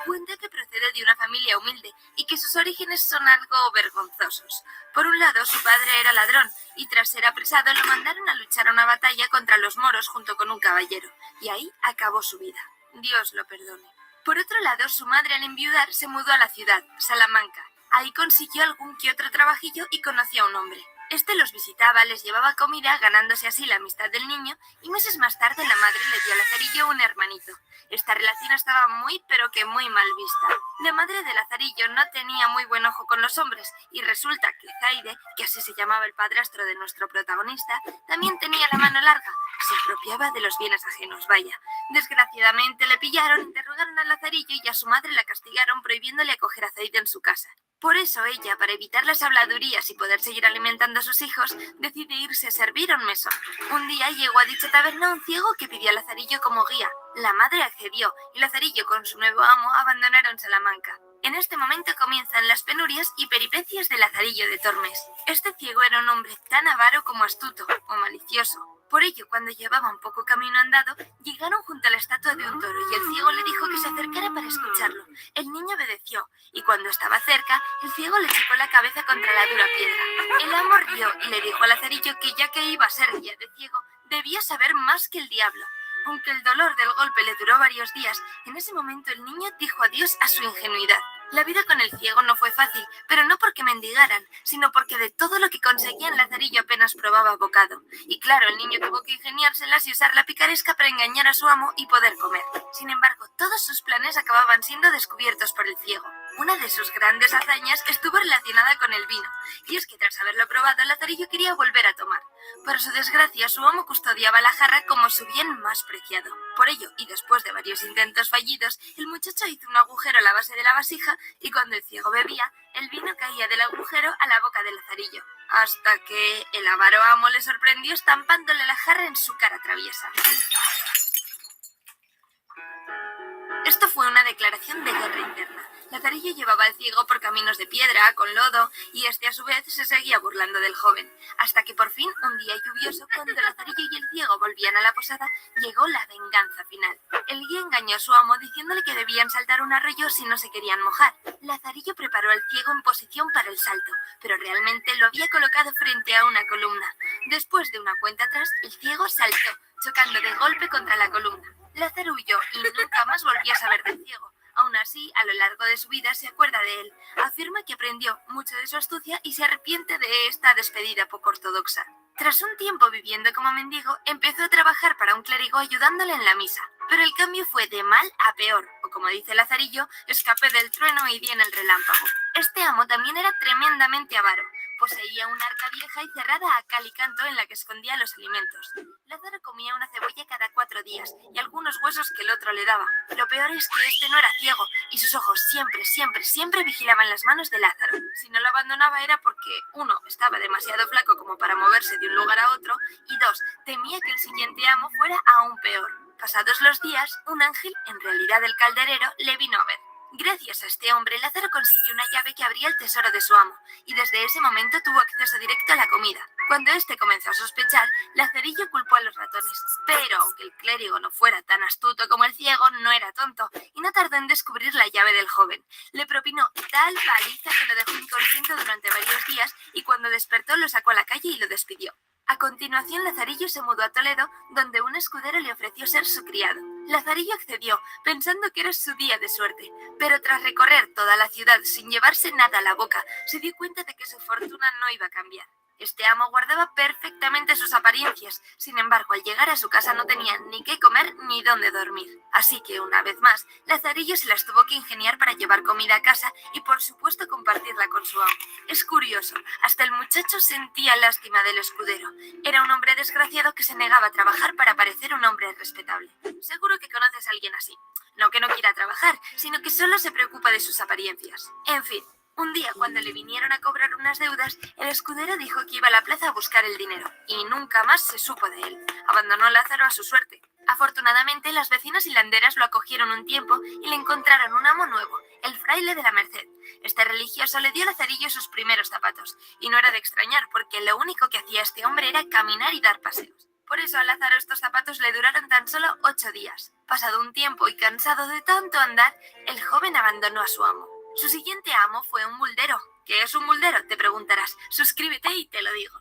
Puente que procede procede de una familia humilde y que sus orígenes son algo vergonzosos. Por un lado, su padre era ladrón y tras ser apresado lo mandaron a luchar una batalla contra los moros junto con un caballero, y ahí acabó su vida. Dios lo perdone. Por otro lado, su madre al enviudar se mudó a la ciudad, Salamanca. Ahí consiguió algún que otro trabajillo y conoció a un hombre. Este los visitaba, les llevaba comida, ganándose así la amistad del niño, y meses más tarde la madre le dio a Lazarillo un hermanito. Esta relación estaba muy, pero que muy mal vista. La madre de Lazarillo no tenía muy buen ojo con los hombres, y resulta que Zaide, que así se llamaba el padrastro de nuestro protagonista, también tenía la mano larga, se apropiaba de los bienes ajenos, vaya. Desgraciadamente le pillaron, interrogaron a Lazarillo y a su madre la castigaron prohibiéndole acoger a Zaide en su casa. Por eso ella, para evitar las habladurías y poder seguir alimentando a sus hijos, decide irse a servir a un mesón. Un día llegó a dicha taberna un ciego que pidió a Lazarillo como guía. La madre accedió y Lazarillo con su nuevo amo abandonaron Salamanca. En este momento comienzan las penurias y peripecias de Lazarillo de Tormes. Este ciego era un hombre tan avaro como astuto o malicioso. Por ello, cuando llevaban poco camino andado, llegaron junto a la estatua de un toro y el ciego le dijo que se acercara para escucharlo. El niño obedeció y cuando estaba cerca, el ciego le chocó la cabeza contra la dura piedra. El amo rió y le dijo a Lazarillo que ya que iba a ser guía de ciego, debía saber más que el diablo. Aunque el dolor del golpe le duró varios días, en ese momento el niño dijo adiós a su ingenuidad. La vida con el ciego no fue fácil, pero no porque mendigaran, sino porque de todo lo que conseguían Lazarillo apenas probaba bocado. Y claro, el niño tuvo que ingeniárselas y usar la picaresca para engañar a su amo y poder comer. Sin embargo, todos sus planes acababan siendo descubiertos por el ciego. Una de sus grandes hazañas estuvo relacionada con el vino, y es que tras haberlo probado, Lazarillo quería volver a tomar. Por su desgracia, su amo custodiaba la jarra como su bien más preciado. Por ello, y después de varios intentos fallidos, el muchacho hizo un agujero a la base de la vasija y cuando el ciego bebía, el vino caía del agujero a la boca de Lazarillo, hasta que el avaro amo le sorprendió estampándole la jarra en su cara traviesa. Esto fue una declaración de guerra interna. Lazarillo llevaba al ciego por caminos de piedra, con lodo, y este a su vez se seguía burlando del joven, hasta que por fin, un día lluvioso, cuando Lazarillo y el ciego volvían a la posada, llegó la venganza final. El guía engañó a su amo diciéndole que debían saltar un arroyo si no se querían mojar. Lazarillo preparó al ciego en posición para el salto, pero realmente lo había colocado frente a una columna. Después de una cuenta atrás, el ciego saltó, chocando de golpe contra la columna. Lázaro huyó y nunca más volvió a saber del ciego. Aún así, a lo largo de su vida se acuerda de él. Afirma que aprendió mucho de su astucia y se arrepiente de esta despedida poco ortodoxa. Tras un tiempo viviendo como mendigo, empezó a trabajar para un clérigo ayudándole en la misa. Pero el cambio fue de mal a peor, o como dice Lazarillo, escapé del trueno y di en el relámpago. Este amo también era tremendamente avaro. Poseía una arca vieja y cerrada a cal y canto en la que escondía los alimentos. Lázaro comía una cebolla cada 4 días y algunos huesos que el otro le daba. Lo peor es que este no era ciego y sus ojos siempre vigilaban las manos de Lázaro. Si no lo abandonaba era porque, 1, estaba demasiado flaco como para moverse de un lugar a otro y 2, temía que el siguiente amo fuera aún peor. Pasados los días, un ángel, en realidad el calderero, le vino a ver. Gracias a este hombre, Lázaro consiguió una llave que abría el tesoro de su amo, y desde ese momento tuvo acceso directo a la comida. Cuando éste comenzó a sospechar, Lazarillo culpó a los ratones. Pero, aunque el clérigo no fuera tan astuto como el ciego, no era tonto, y no tardó en descubrir la llave del joven. Le propinó tal paliza que lo dejó inconsciente durante varios días, y cuando despertó lo sacó a la calle y lo despidió. A continuación, Lazarillo se mudó a Toledo, donde un escudero le ofreció ser su criado. Lazarillo accedió, pensando que era su día de suerte, pero tras recorrer toda la ciudad sin llevarse nada a la boca, se dio cuenta de que su fortuna no iba a cambiar. Este amo guardaba perfectamente sus apariencias, sin embargo, al llegar a su casa no tenía ni qué comer ni dónde dormir. Así que, una vez más, Lazarillo se las tuvo que ingeniar para llevar comida a casa y, por supuesto, compartirla con su amo. Es curioso, hasta el muchacho sentía lástima del escudero. Era un hombre desgraciado que se negaba a trabajar para parecer un hombre respetable. Seguro que conoces a alguien así. No que no quiera trabajar, sino que solo se preocupa de sus apariencias. En fin. Un día, cuando le vinieron a cobrar unas deudas, el escudero dijo que iba a la plaza a buscar el dinero, y nunca más se supo de él. Abandonó a Lázaro a su suerte. Afortunadamente, las vecinas hilanderas lo acogieron un tiempo y le encontraron un amo nuevo, el fraile de la Merced. Este religioso le dio a Lazarillo sus primeros zapatos, y no era de extrañar, porque lo único que hacía este hombre era caminar y dar paseos. Por eso a Lázaro estos zapatos le duraron tan solo 8 días. Pasado un tiempo y cansado de tanto andar, el joven abandonó a su amo. Su siguiente amo fue un buldero. ¿Qué es un buldero?, te preguntarás. Suscríbete y te lo digo.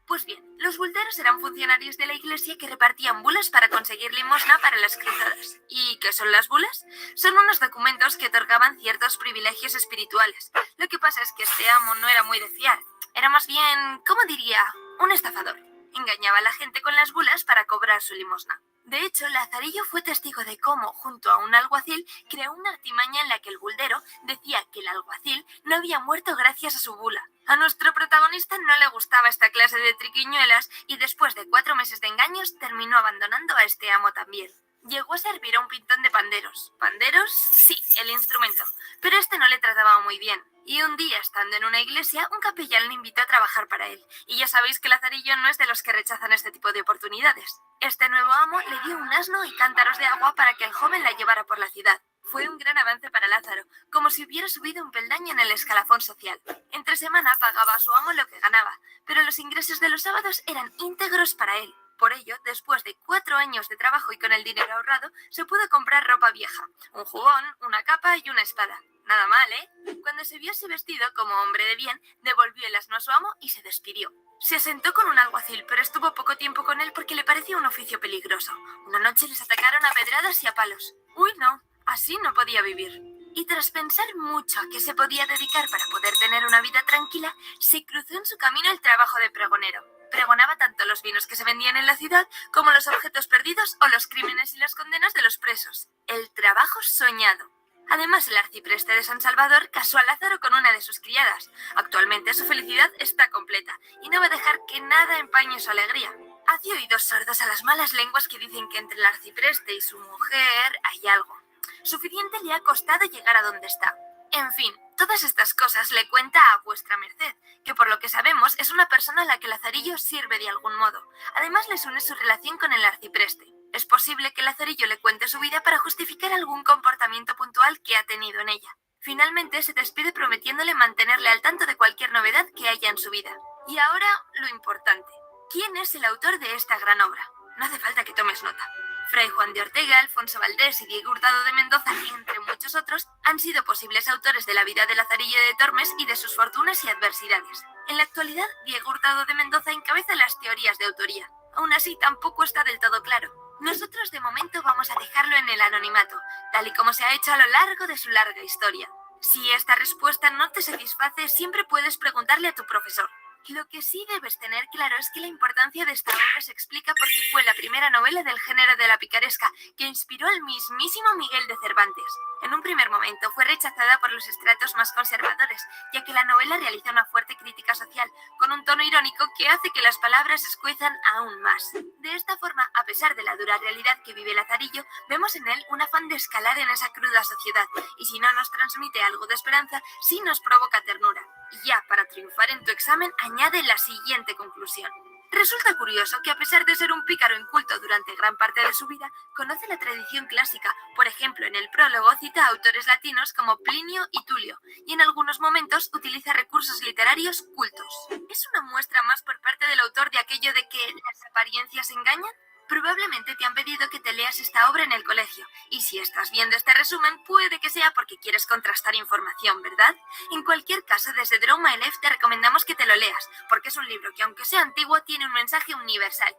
Pues bien, los bulderos eran funcionarios de la iglesia que repartían bulas para conseguir limosna para las cruzadas. ¿Y qué son las bulas? Son unos documentos que otorgaban ciertos privilegios espirituales. Lo que pasa es que este amo no era muy de fiar. Era más bien, ¿cómo diría?, un estafador. Engañaba a la gente con las bulas para cobrar su limosna. De hecho, Lazarillo fue testigo de cómo, junto a un alguacil, creó una artimaña en la que el buldero decía que el alguacil no había muerto gracias a su bula. A nuestro protagonista no le gustaba esta clase de triquiñuelas y después de 4 meses de engaños terminó abandonando a este amo también. Llegó a servir a un pintón de panderos. ¿Panderos? Sí, el instrumento. Pero este no le trataba muy bien. Y un día, estando en una iglesia, un capellán le invitó a trabajar para él. Y ya sabéis que Lazarillo no es de los que rechazan este tipo de oportunidades. Este nuevo amo le dio un asno y cántaros de agua para que el joven la llevara por la ciudad. Fue un gran avance para Lázaro, como si hubiera subido un peldaño en el escalafón social. Entre semana pagaba a su amo lo que ganaba, pero los ingresos de los sábados eran íntegros para él. Por ello, después de 4 años de trabajo y con el dinero ahorrado, se pudo comprar ropa vieja, un jubón, una capa y una espada. Nada mal, ¿eh? Cuando se vio así vestido como hombre de bien, devolvió el asno a su amo y se despidió. Se asentó con un alguacil, pero estuvo poco tiempo con él porque le parecía un oficio peligroso. Una noche les atacaron a pedradas y a palos. ¡Uy, no! Así no podía vivir. Y tras pensar mucho a qué se podía dedicar para poder tener una vida tranquila, se cruzó en su camino el trabajo de pregonero. Pregonaba tanto los vinos que se vendían en la ciudad como los objetos perdidos o los crímenes y las condenas de los presos. El trabajo soñado. Además, el arcipreste de San Salvador casó a Lázaro con una de sus criadas. Actualmente su felicidad está completa y no va a dejar que nada empañe su alegría. Hace oídos sordos a las malas lenguas que dicen que entre el arcipreste y su mujer hay algo. Suficiente le ha costado llegar a donde está. En fin, todas estas cosas le cuenta a vuestra merced, que por lo que sabemos es una persona a la que Lazarillo sirve de algún modo. Además les une su relación con el arcipreste. Es posible que Lazarillo le cuente su vida para justificar algún comportamiento puntual que ha tenido en ella. Finalmente se despide prometiéndole mantenerle al tanto de cualquier novedad que haya en su vida. Y ahora, lo importante. ¿Quién es el autor de esta gran obra? No hace falta que tomes nota. Fray Juan de Ortega, Alfonso Valdés y Diego Hurtado de Mendoza, entre muchos otros, han sido posibles autores de la vida de Lazarillo de Tormes y de sus fortunas y adversidades. En la actualidad, Diego Hurtado de Mendoza encabeza las teorías de autoría. Aún así, tampoco está del todo claro. Nosotros de momento vamos a dejarlo en el anonimato, tal y como se ha hecho a lo largo de su larga historia. Si esta respuesta no te satisface, siempre puedes preguntarle a tu profesor. Lo que sí debes tener claro es que la importancia de esta obra se explica porque fue la primera novela del género de la picaresca que inspiró al mismísimo Miguel de Cervantes. En un primer momento fue rechazada por los estratos más conservadores, ya que la novela realiza una fuerte crítica social, con un tono irónico que hace que las palabras se escuezan aún más. De esta forma, a pesar de la dura realidad que vive Lazarillo, vemos en él un afán de escalar en esa cruda sociedad, y si no nos transmite algo de esperanza, sí nos provoca ternura. Y ya, para triunfar en tu examen, añade la siguiente conclusión. Resulta curioso que a pesar de ser un pícaro inculto durante gran parte de su vida, conoce la tradición clásica. Por ejemplo, en el prólogo cita a autores latinos como Plinio y Tulio, y en algunos momentos utiliza recursos literarios cultos. ¿Es una muestra más por parte del autor de aquello de que las apariencias engañan? Probablemente te han pedido que te leas esta obra en el colegio, y si estás viendo este resumen, puede que sea porque quieres contrastar información, ¿verdad? En cualquier caso, desde Draw My Life te recomendamos que te lo leas, porque es un libro que, aunque sea antiguo, tiene un mensaje universal.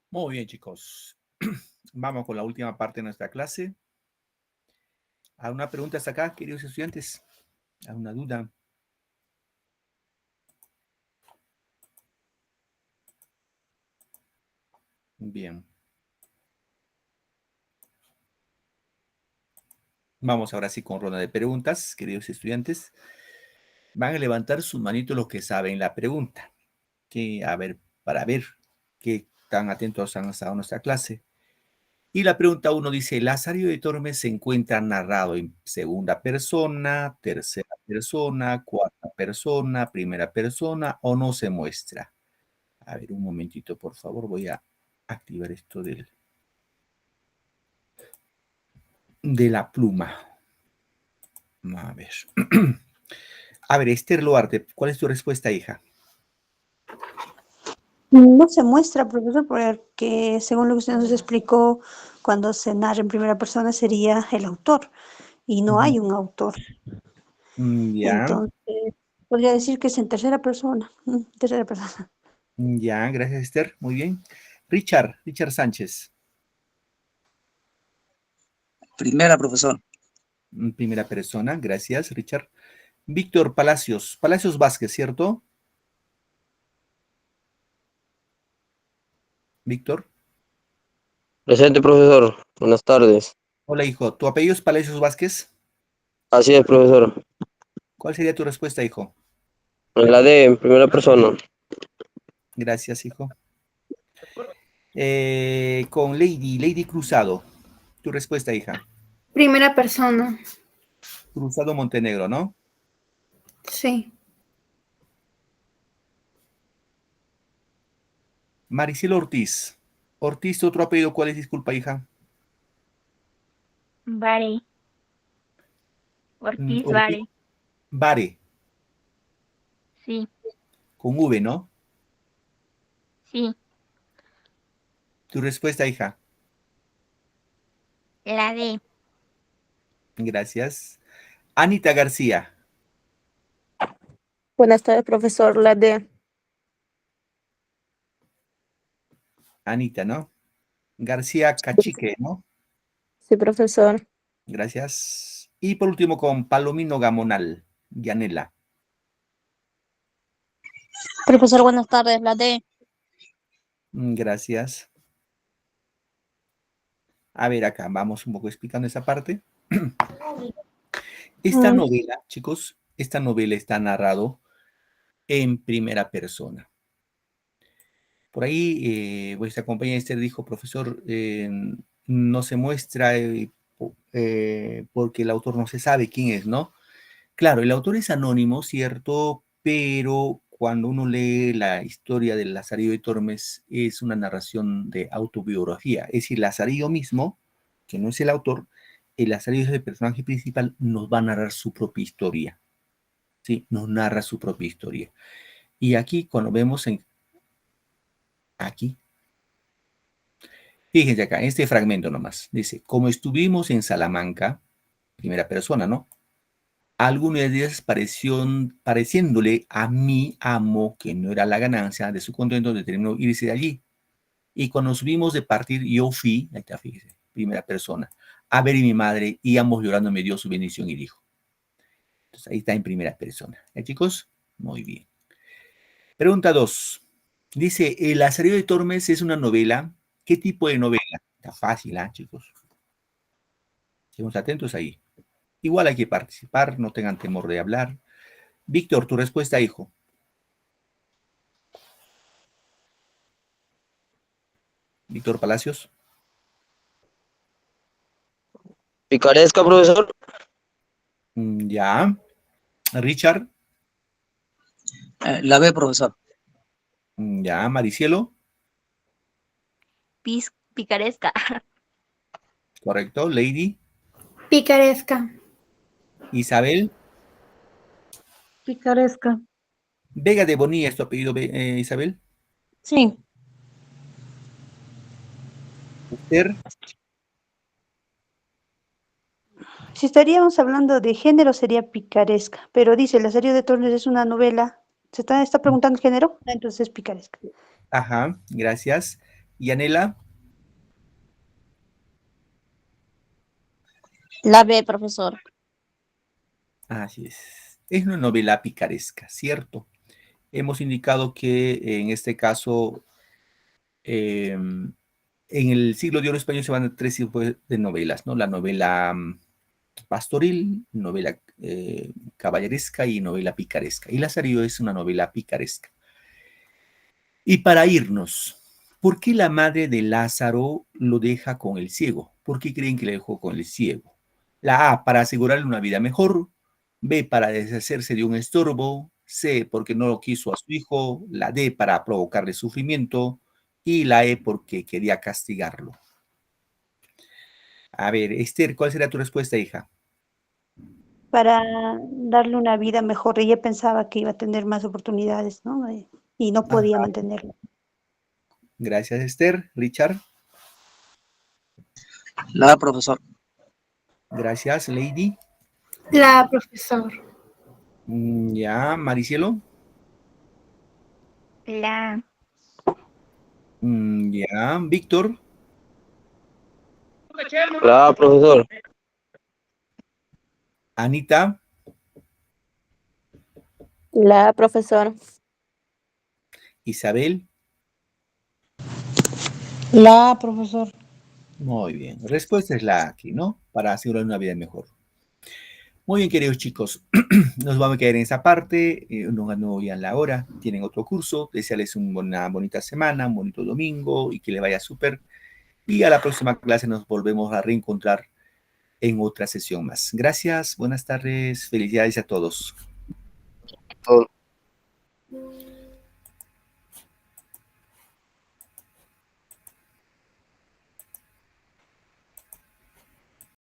Muy bien, chicos. Vamos con la última parte de nuestra clase. ¿Alguna pregunta hasta acá, queridos estudiantes? ¿Alguna duda? Bien. Vamos ahora sí con ronda de preguntas, queridos estudiantes. Van a levantar su manito los que saben la pregunta. Para ver qué tan atentos han estado a nuestra clase. Y la pregunta 1 dice, Lazarillo de Tormes se encuentra narrado en segunda persona, tercera persona, cuarta persona, primera persona o no se muestra. A ver, un momentito, por favor, voy a activar esto de la pluma. A ver. A ver, Esther Loarte, ¿cuál es tu respuesta, hija? No se muestra, profesor, porque según lo que usted nos explicó, cuando se narra en primera persona sería el autor y no hay un autor. Ya, Entonces, podría decir que es en tercera persona. Tercera persona. ya, gracias Esther, muy bien. Richard Sánchez, Primera, profesor. primera persona, gracias Richard. Víctor Palacios Vázquez, ¿cierto? Víctor, Presente, profesor. Buenas tardes. hola hijo, ¿tu apellido es Palacios Vázquez? Así es, profesor. ¿Cuál sería tu respuesta, hijo? La D, en primera persona. Gracias, hijo. Con Lady Cruzado, tu respuesta, hija. Primera persona, Cruzado Montenegro, ¿no? sí. Maricela Ortiz. Ortiz, ¿tu otro apellido cuál es? Disculpa, hija. Vare. Ortiz Vare. Vare, Sí, con V, ¿no? sí. Tu respuesta, hija. La D. Gracias. Anita García. Buenas tardes, profesor. La D. Anita, ¿no? García Cachique, ¿no? Sí, profesor. Gracias. Y por último con Palomino Gamonal. Yanela. Profesor, buenas tardes. La D. Gracias. A ver, acá vamos un poco explicando esa parte. Esta novela, chicos, esta novela está narrado en primera persona. Por ahí, vuestra compañera Esther dijo, profesor, no se muestra porque el autor no se sabe quién es, ¿no? Claro, el autor es anónimo, ¿cierto? Pero cuando uno lee la historia de Lazarillo de Tormes, es una narración de autobiografía. Es decir, Lazarillo mismo, que no es el autor, el Lazarillo es el personaje principal, nos va a narrar su propia historia. ¿Sí? Nos narra su propia historia. Y aquí, cuando vemos aquí, fíjense acá, en este fragmento nomás, dice, como estuvimos en Salamanca, primera persona, ¿no? Algunos días pareciéndole a mi amo que no era la ganancia de su contento, determinó irse de allí. Y cuando nos vimos de partir, yo fui, ahí está, fíjese, primera persona, a ver a mi madre y ambos llorando me dio su bendición y dijo. Entonces ahí está en primera persona. ¿Eh, chicos? Muy bien. Pregunta 2. Dice, El Lazarillo de Tormes es una novela. ¿Qué tipo de novela? Está fácil, ¿ah, chicos? Estemos atentos ahí. Igual hay que participar, no tengan temor de hablar. Víctor, tu respuesta, hijo. Víctor Palacios. Picaresca, profesor. Ya. Richard. La B, profesor. Ya. Maricielo. Picaresca. Correcto. Lady. Picaresca. Isabel. Picaresca. Vega de Bonilla es tu apellido, Isabel. Sí. Esther. Si estaríamos hablando de género sería picaresca, pero dice, El Lazarillo de Tormes es una novela. ¿Se está preguntando género? Entonces es picaresca. Ajá, gracias. Yanela. La B, profesor. Así es. Es una novela picaresca, ¿cierto? Hemos indicado que en este caso, en el siglo de oro español se van a 3 tipos de novelas, ¿no? La novela pastoril, novela caballeresca y novela picaresca. Y Lazarillo es una novela picaresca. Y para irnos, ¿por qué la madre de Lázaro lo deja con el ciego? ¿Por qué creen que le dejó con el ciego? La A, para asegurarle una vida mejor. B, para deshacerse de un estorbo. C, porque no lo quiso a su hijo. La D, para provocarle sufrimiento. Y la E, porque quería castigarlo. A ver, Esther, ¿cuál será tu respuesta, hija? Para darle una vida mejor. Ella pensaba que iba a tener más oportunidades, ¿no? Y no podía mantenerlo. Gracias, Esther. Richard. La profesor. Gracias, Lady. La profesor. Ya, Maricielo. La. Ya, Víctor. La profesor. Anita. La profesor. Isabel. La profesor. Muy bien. Respuesta es la aquí, ¿no? Para asegurar una vida mejor. Muy bien, queridos chicos. Nos vamos a quedar en esa parte. No vean la hora. Tienen otro curso. Desearles una bonita semana, un bonito domingo y que le vaya súper. Y a la próxima clase nos volvemos a reencontrar en otra sesión más. Gracias. Buenas tardes. Felicidades a todos.